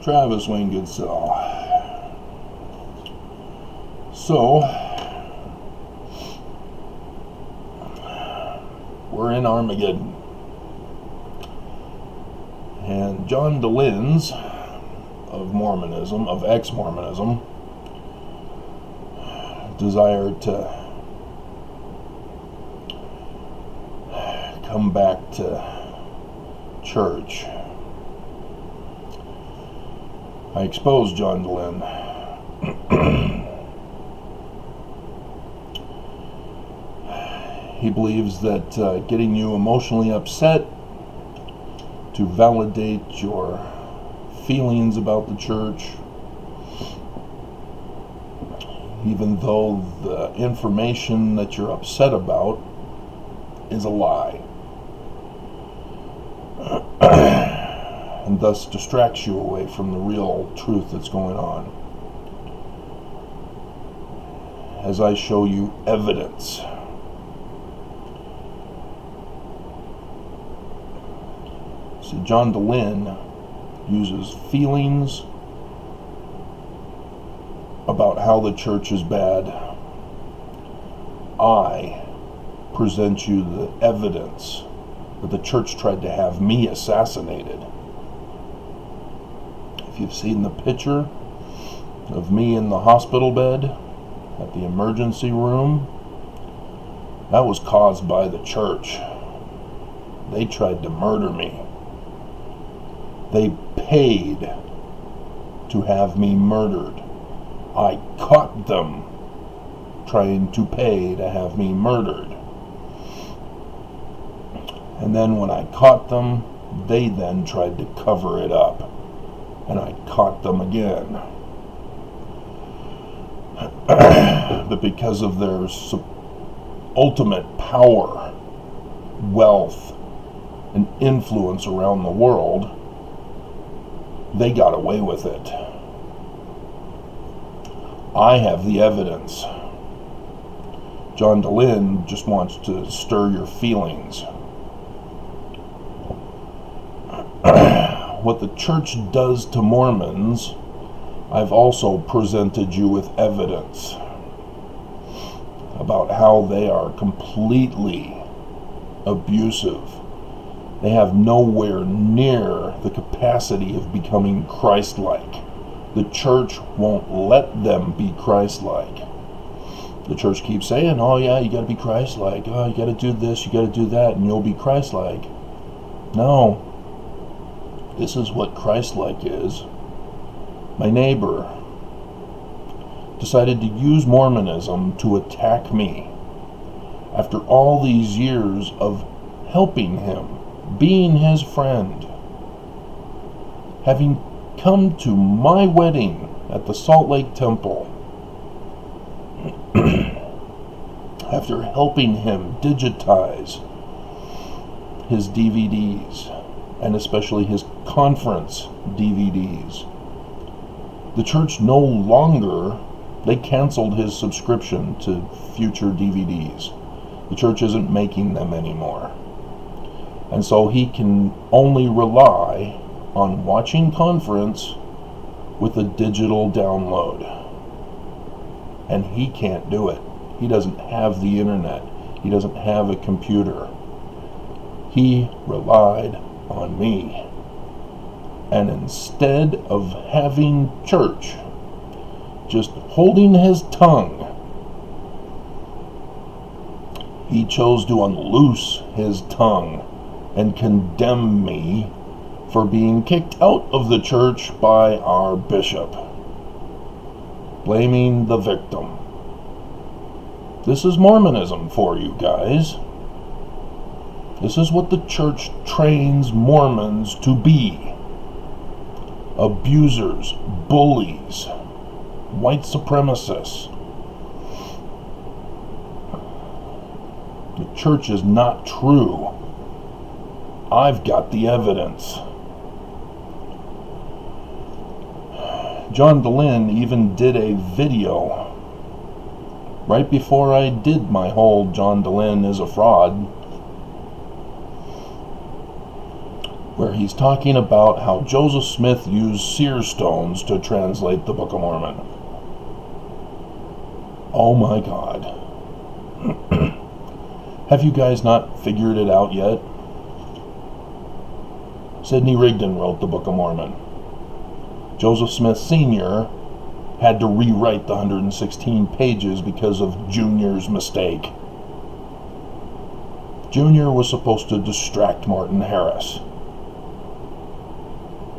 Travis Wayne Goodsell. So, we're in Armageddon. And John DeLinz of Mormonism, of ex-Mormonism, desired to come back to church. I exposed John DeLinz. He believes that getting you emotionally upset to validate your feelings about the church, even though the information that you're upset about is a lie, and thus distracts you away from the real truth that's going on. As I show you evidence. See, John DeLinz uses feelings about how the church is bad. I present you the evidence that the church tried to have me assassinated. If you've seen the picture of me in the hospital bed at the emergency room, that was caused by the church. They tried to murder me. They paid to have me murdered. I caught them trying to pay to have me murdered. And then when I caught them, they then tried to cover it up. And I caught them again. But because of their ultimate power, wealth, and influence around the world, they got away with it. I have the evidence. John DeLinz just wants to stir your feelings. What the church does to Mormons, I've also presented you with evidence about how they are completely abusive. They have nowhere near the capacity of becoming Christ-like. The church won't let them be Christ-like. The church keeps saying, oh yeah, you gotta be Christ-like. Oh, you gotta do this, you gotta do that, and you'll be Christ-like. No. This is what Christ-like is. My neighbor decided to use Mormonism to attack me. After all these years of helping him, being his friend, having come to my wedding at the Salt Lake Temple, after helping him digitize his DVDs, and especially his conference DVDs, the church no longer, they canceled his subscription to future DVDs. The church isn't making them anymore. And so he can only rely on watching conference with a digital download. And he can't do it. He doesn't have the internet. He doesn't have a computer. He relied on me. And instead of having church just holding his tongue, he chose to unloose his tongue and condemn me for being kicked out of the church by our bishop, blaming the victim. This is Mormonism for you guys. This is what the church trains Mormons to be. Abusers, bullies, white supremacists. The church is not true. I've got the evidence. John DeLinz even did a video right before I did my whole John DeLinz is a fraud, where he's talking about how Joseph Smith used seer stones to translate the Book of Mormon. Oh my God. Have you guys not figured it out yet? Sidney Rigdon wrote the Book of Mormon. Joseph Smith Sr. had to rewrite the 116 pages because of Junior's mistake. Junior was supposed to distract Martin Harris.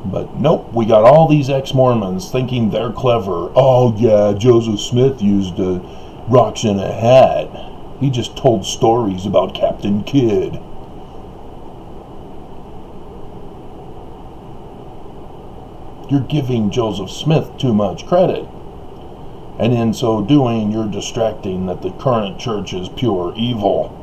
But nope, we got all these ex-Mormons thinking they're clever. Oh yeah, Joseph Smith used rocks in a hat. He just told stories about Captain Kidd. You're giving Joseph Smith too much credit. And in so doing, you're distracting that the current church is pure evil.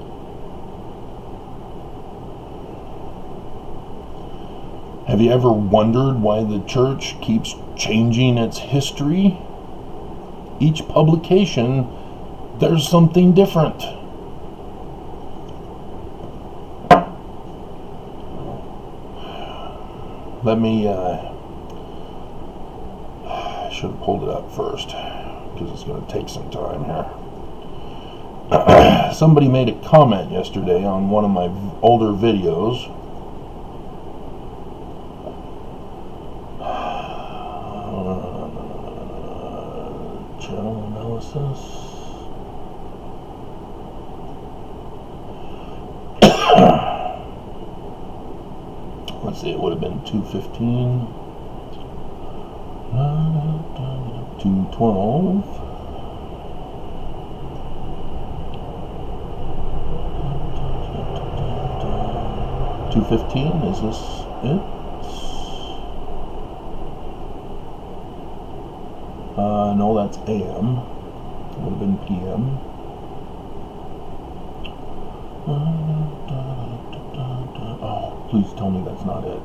Have you ever wondered why the church keeps changing its history? Each publication, there's something different. Let me, I should have pulled it up first, because it's going to take some time here. Somebody made a comment yesterday on one of my older videos. Channel analysis. Let's see, it would have been 215, 212, 215. Is this it? No, that's AM. It would have been PM. Oh, please tell me that's not it.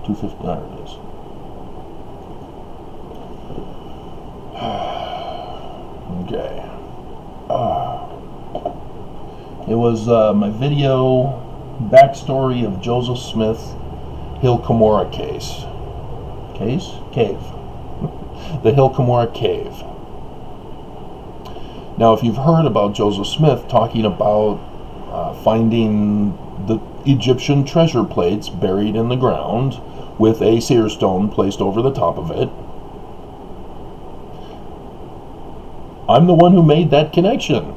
250. There it is. Okay. It was my video backstory of Joseph Smith Hill Cumorah case. Cave. The Hill Cumorah Cave. Now, if you've heard about Joseph Smith talking about finding the Egyptian treasure plates buried in the ground with a seer stone placed over the top of it, I'm the one who made that connection.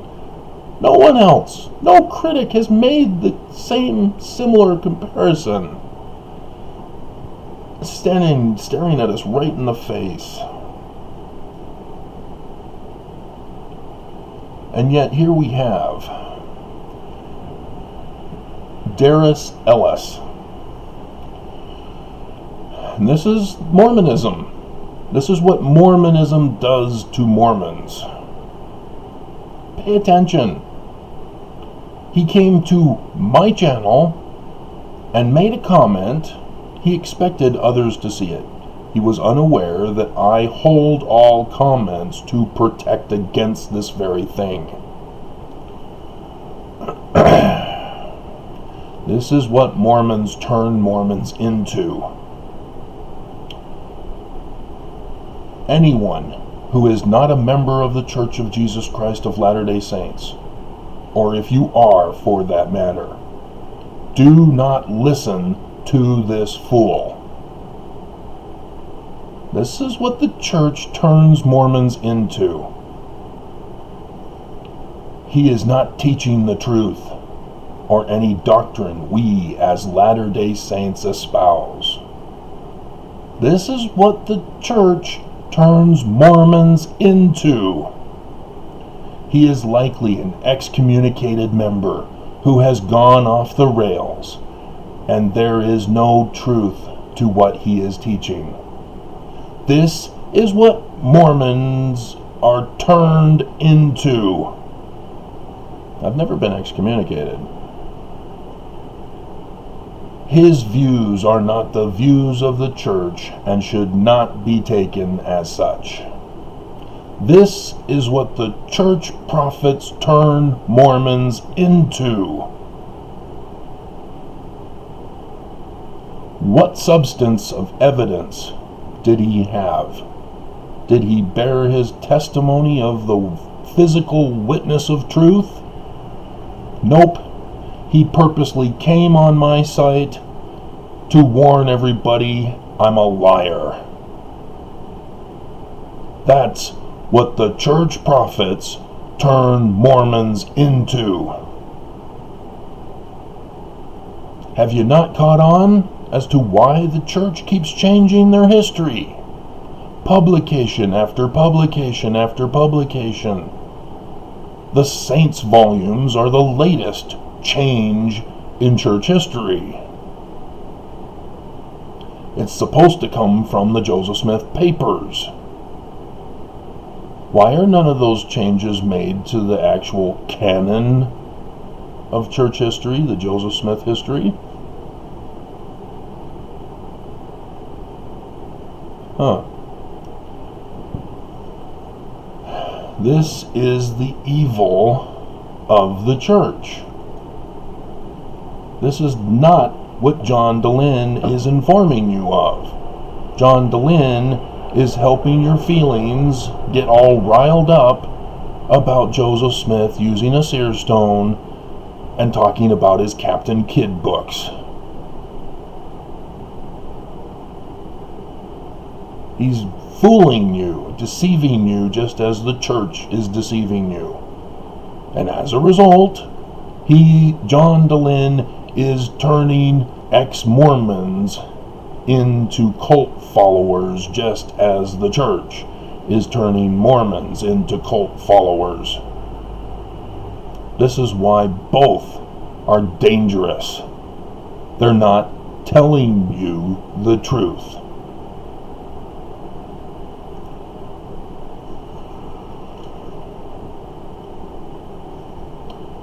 No one else. No critic has made the same similar comparison. Staring at us right in the face. And yet here we have Darius Ellis. And this is Mormonism. This is what Mormonism does to Mormons. Pay attention. He came to my channel and made a comment. He expected others to see it. He was unaware that I hold all comments to protect against this very thing. This is what Mormons turn Mormons into. Anyone who is not a member of the Church of Jesus Christ of Latter-day Saints, or if you are for that matter, do not listen to this fool. This is what the church turns Mormons into. He is not teaching the truth or any doctrine we as Latter-day Saints espouse. This is what the church turns Mormons into. He is likely an excommunicated member who has gone off the rails, and there is no truth to what he is teaching. This is what Mormons are turned into. I've never been excommunicated. His views are not the views of the church and should not be taken as such. This is what the church prophets turn Mormons into. What substance of evidence did he have? Did he bear his testimony of the physical witness of truth? Nope. He purposely came on my site to warn everybody I'm a liar. That's what the church prophets turn Mormons into. Have you not caught on as to why the church keeps changing their history? Publication after publication after publication. The Saints volumes are the latest change in church history. It's supposed to come from the Joseph Smith papers. Why are none of those changes made to the actual canon of church history, the Joseph Smith history? This is the evil of the church. This is not what John Dehlin is informing you of. John Dehlin is helping your feelings get all riled up about Joseph Smith using a seer stone and talking about his Captain Kidd books. He's fooling you, deceiving you, just as the church is deceiving you. And as a result, John Dehlin, is turning ex-Mormons into cult followers, just as the church is turning Mormons into cult followers. This is why both are dangerous. They're not telling you the truth.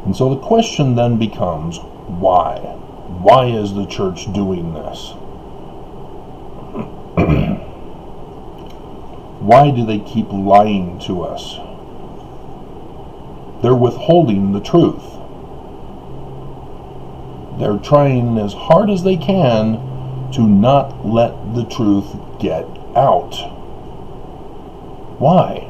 And so the question then becomes, why? Why is the church doing this? Why do they keep lying to us? They're withholding the truth. They're trying as hard as they can to not let the truth get out. Why?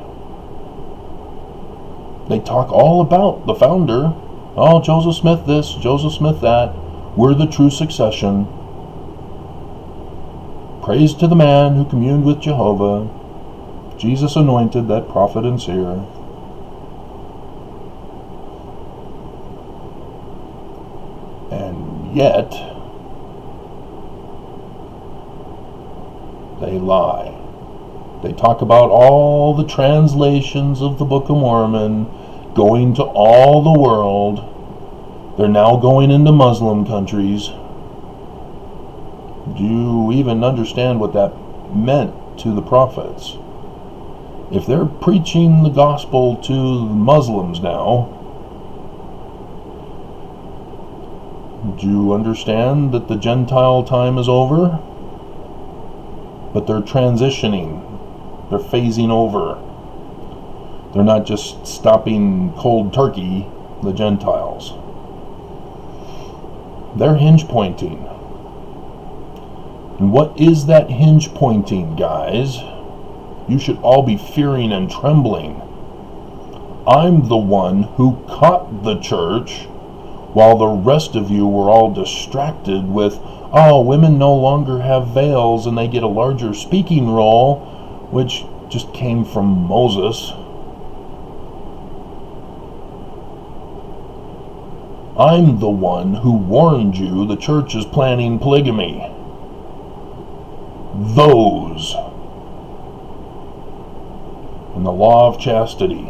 They talk all about the founder. Oh, Joseph Smith this, Joseph Smith that. We're the true succession. Praise to the man who communed with Jehovah. Jesus anointed that prophet and seer. And yet, they lie. They talk about all the translations of the Book of Mormon going to all the world. They're now going into Muslim countries. Do you even understand what that meant to the prophets? If they're preaching the gospel to the Muslims now, do you understand that the Gentile time is over? But they're transitioning. They're phasing over. They're not just stopping cold turkey, the Gentiles. They're hinge pointing. And what is that hinge pointing, guys? You should all be fearing and trembling. I'm the one who caught the church while the rest of you were all distracted with, oh, women no longer have veils and they get a larger speaking role, which just came from Moses. I'm the one who warned you the church is planning polygamy. Those. And the law of chastity.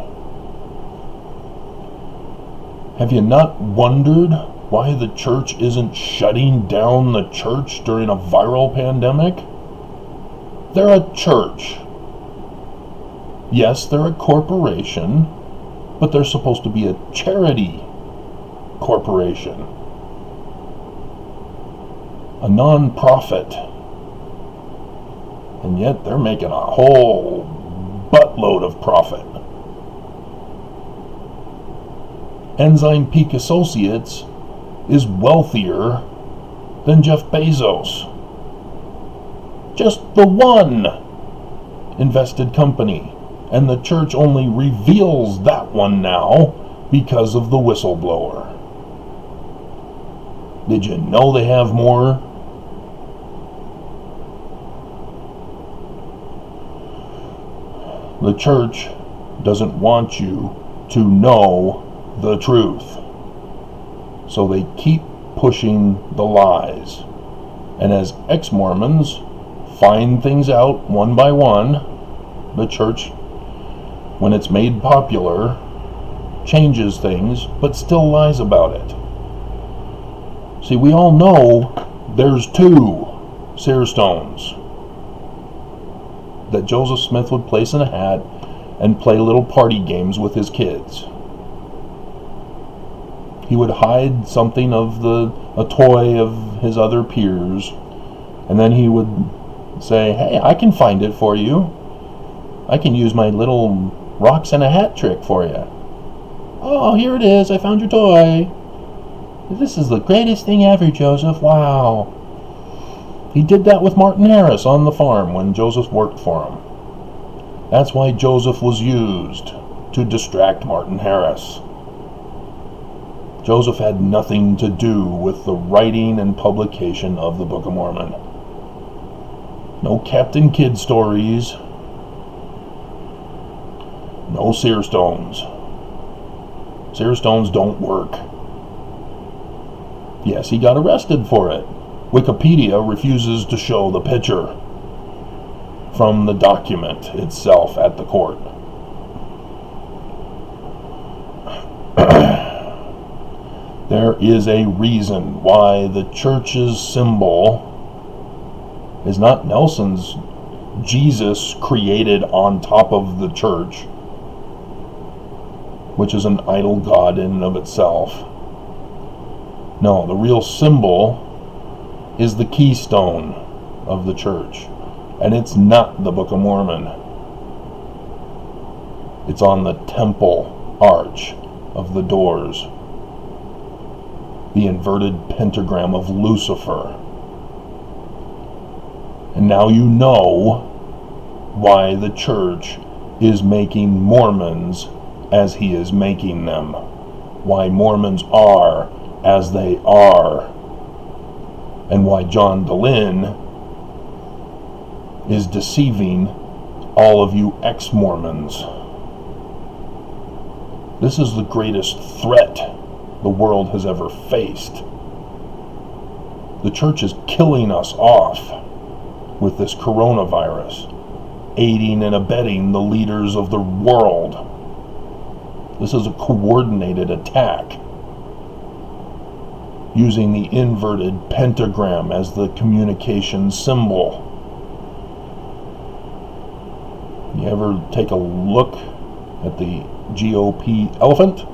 Have you not wondered why the church isn't shutting down the church during a viral pandemic? They're a church. Yes, they're a corporation, but they're supposed to be a charity corporation, a non-profit, and yet they're making a whole buttload of profit. Enzyme Peak Associates is wealthier than Jeff Bezos. Just the one invested company. And the church only reveals that one now because of the whistleblower. Did you know they have more? The church doesn't want you to know the truth. So they keep pushing the lies. And as ex-Mormons find things out one by one, the church, when it's made popular, changes things, but still lies about it. See, we all know there's 2 seer stones that Joseph Smith would place in a hat and play little party games with his kids. He would hide something of a toy of his other peers, and then he would say, "Hey, I can find it for you. I can use my little rocks in a hat trick for you. Oh, here it is. I found your toy. This is the greatest thing ever, Joseph. Wow." He did that with Martin Harris on the farm when Joseph worked for him. That's why Joseph was used, to distract Martin Harris. Joseph had nothing to do with the writing and publication of the Book of Mormon. No Captain Kidd stories. No seer stones. Seer stones don't work. Yes, he got arrested for it. Wikipedia refuses to show the picture from the document itself at the court. There is a reason why the church's symbol is not Nelson's Jesus created on top of the church, which is an idol god in and of itself. No, the real symbol is the keystone of the church, and it's not the Book of Mormon. It's on the temple arch of the doors, the inverted pentagram of Lucifer. And now you know why the church is making Mormons as he is making them. Why Mormons are as they are. And why John Dehlin is deceiving all of you ex-Mormons. This is the greatest threat the world has ever faced. The church is killing us off with this coronavirus, aiding and abetting the leaders of the world. This is a coordinated attack, using the inverted pentagram as the communication symbol. You ever take a look at the GOP elephant?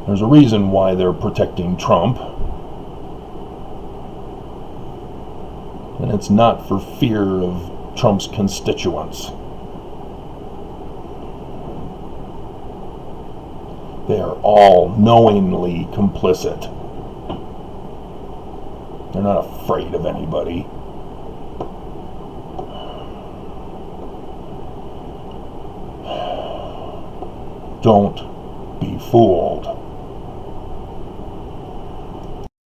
There's a reason why they're protecting Trump. And it's not for fear of Trump's constituents. They are all knowingly complicit. They're not afraid of anybody. Don't be fooled.